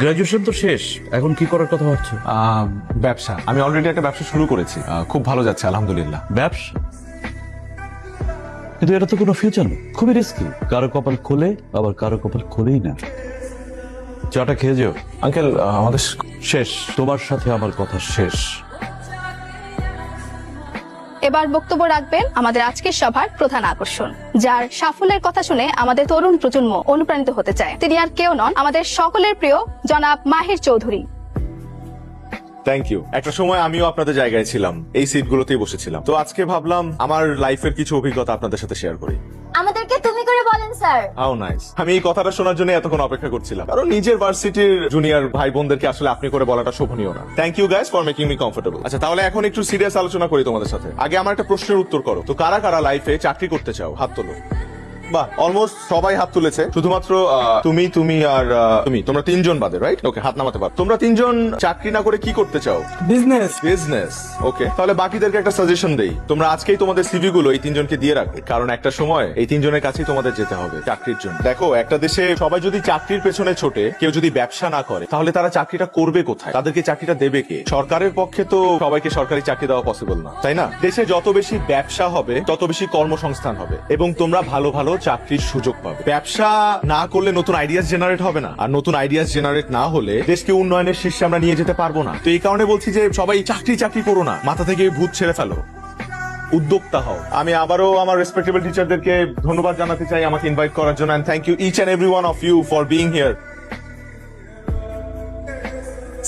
Graduation তো শেষ, এখন কি করার কথা ভাবছো? ব্যবসা। আমি অলরেডি একটা ব্যবসা শুরু করেছি, খুব ভালো যাচ্ছে আলহামদুলিল্লাহ। ব্যবসা? কিন্তু এটা তো কোনো ফিউচার নেই, খুবই রিস্কি। কারো কপাল খোলে, আবার কারো কপাল খোলেই না। চাটা খেয়ে যেও। আঙ্কেল আমাদের শেষ, তোমার সাথে আমার কথা শেষ। এবার বক্তব্য রাখবেন আমাদের আজকের সভার প্রধান আকর্ষণ, যার সাফল্যের কথা শুনে আমাদের তরুণ প্রজন্ম অনুপ্রাণিত হতে চায়। তিনি আর কেউ নন, আমাদের সকলের প্রিয় জনাব মাহির চৌধুরী। Thank you. একটা সময় আমিও আপনাদের জায়গায় ছিলাম, এই সিটগুলোতেই বসেছিলাম। তো আজকে ভাবলাম আমার লাইফের কিছু অভিজ্ঞতা আপনাদের সাথে শেয়ার করি। আমাদেরকে তুমি করে বলেন স্যার। How nice. আমি এই কথাটা শোনার জন্য এতক্ষণ অপেক্ষা করছিলাম, কারণ নিজের ভার্সিটির জুনিয়র ভাই বোনদেরকে আসলে আপনি করে বলাটা শোভনীয় না। Thank you guys for making me comfortable. আচ্ছা, তাহলে এখন একটু সিরিয়াস আলোচনা করি তোমাদের সাথে। আগে আমার একটা প্রশ্নের উত্তর করো তো, কারা কারা লাইফে চাকরি করতে চাও? হাত তোলো। বাহ, অলমোস্ট সবাই হাত তুলেছে, শুধুমাত্র তুমি আর তোমরা তিনজন বাদে, রাইট? ওকে, হাত নামাতে পারো। তোমরা তিনজন চাকরি না করে কি করতে চাও? বিজনেস। ওকে, তাহলে বাকিদেরকে একটা সাজেশন দেই। তোমরা আজকেই তোমাদের সিভি গুলো এই তিনজনকে দিয়ে রাখো, কারণ একটা সময় এই তিনজনের কাছেই তোমাদের যেতে হবে চাকরির জন্য। দেখো, একটা দেশে সবাই যদি চাকরির পেছনে ছোটে, কেউ যদি ব্যবসা না করে, তাহলে তারা চাকরিটা করবে কোথায়? তাদেরকে চাকরিটা দেবে কে? সরকারের পক্ষে তো সবাইকে সরকারি চাকরি দেওয়া পসিবল না, তাই না? দেশে যত বেশি ব্যবসা হবে, তত বেশি কর্মসংস্থান হবে এবং তোমরা ভালো ভালো চাকরির সুযোগ পাবে। ব্যবসা না করলে নতুন আইডিয়াস জেনারেট হবে না, আর নতুন আইডিয়াস জেনারেট না হলে দেশকে উন্নয়নের শীর্ষে আমরা নিয়ে যেতে পারবো না। তো এই কারণে বলছি যে সবাই চাকরি চাকরি করো না, মাথা থেকে ভূত ছেড়ে ফেলো, উদ্যোক্তা হও। আমি আবারও আমার রেসপেক্টেবল টিচারদেরকে ধন্যবাদ জানাতে চাই আমাকে ইনভাইট করার জন্য, and thank you each and every one of you for being here.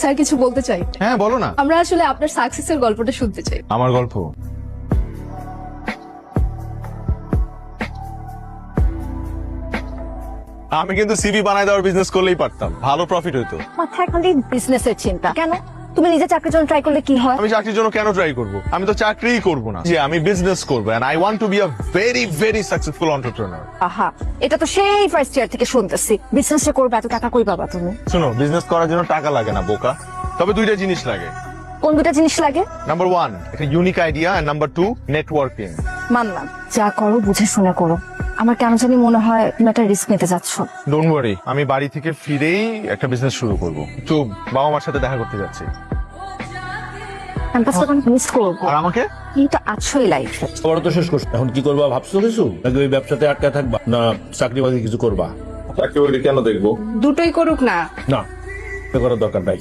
Sir কিছু বলতে চাই। হ্যাঁ, বলো না। আমরা আসলে আপনার সাকসেসের গল্পটা শুনতে চাই। আমার গল্প? আমি কিন্তু সিভি বানায় দেওয়ার বিজনেস করলেই পারতাম, ভালো প্রফিট হইতো। মাথায় এখন বিজনেসের চিন্তা কেন? তুমি নিজে চাকরির জন্য ট্রাই করলে কি হয়? আমি চাকরির জন্য কেন ট্রাই করব? আমি তো চাকরিই করব না, যে আমি বিজনেস করব, and I want to be a very very successful entrepreneur. আহা, এটা তো সেই ফার্স্ট ইয়ার থেকে শুনতেছি। বিজনেসটা করবে, এত টাকা কই পাবা তুমি? শোনো, বিজনেস করার জন্য টাকা লাগে না বোকা, তবে দুইটা জিনিস লাগে। কোন দুটা জিনিস লাগে? নাম্বার 1 একটা unique idea, and number 2 networking. মানলাম, যা করো বুঝে শুনে করো। আমার কেন জানি মনে হয় তুমি একটা রিস্ক নিতে যাচ্ছ। ডোন্ট ওয়ারি, আমি বাড়ি থেকে ফিরেই একটা বিজনেস শুরু করব। তো বাবা মার সাথে দেখা করতে যাচ্ছি। ক্যাম্পাসটা অনেক মিস করবো। আর আমাকে? তুমি তো আছোই লাইফে। পড়া তো শেষ করছো, এখন কি করবা ভাবছো কিছু? নাকি ওই ব্যবসাতে আটকা থাকবা, না চাকরি বাকরি কিছু করবা? চাকরি বাকরি কেন দেখবো? দুটোই করুক না। না, এটা করার দরকার নাই।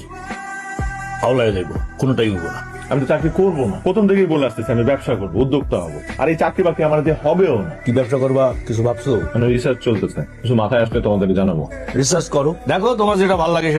হাওলায় যাইবো, কোনোটাই হইব না। আমি তো চাকরি করবো না, প্রথম থেকেই বলে আসতেছি আমি ব্যবসা করবো, উদ্যোক্তা হবো। আর এই চাকরি বাকরি আমার দিয়ে হবেও না। কি ব্যবসা করবা কিছু ভাবছো? মানে রিসার্চ চলতেছে, কিছু মাথায় আসলে তোমাদেরকে জানাবো। রিসার্চ করো, দেখো তোমার যেটা ভালো লাগে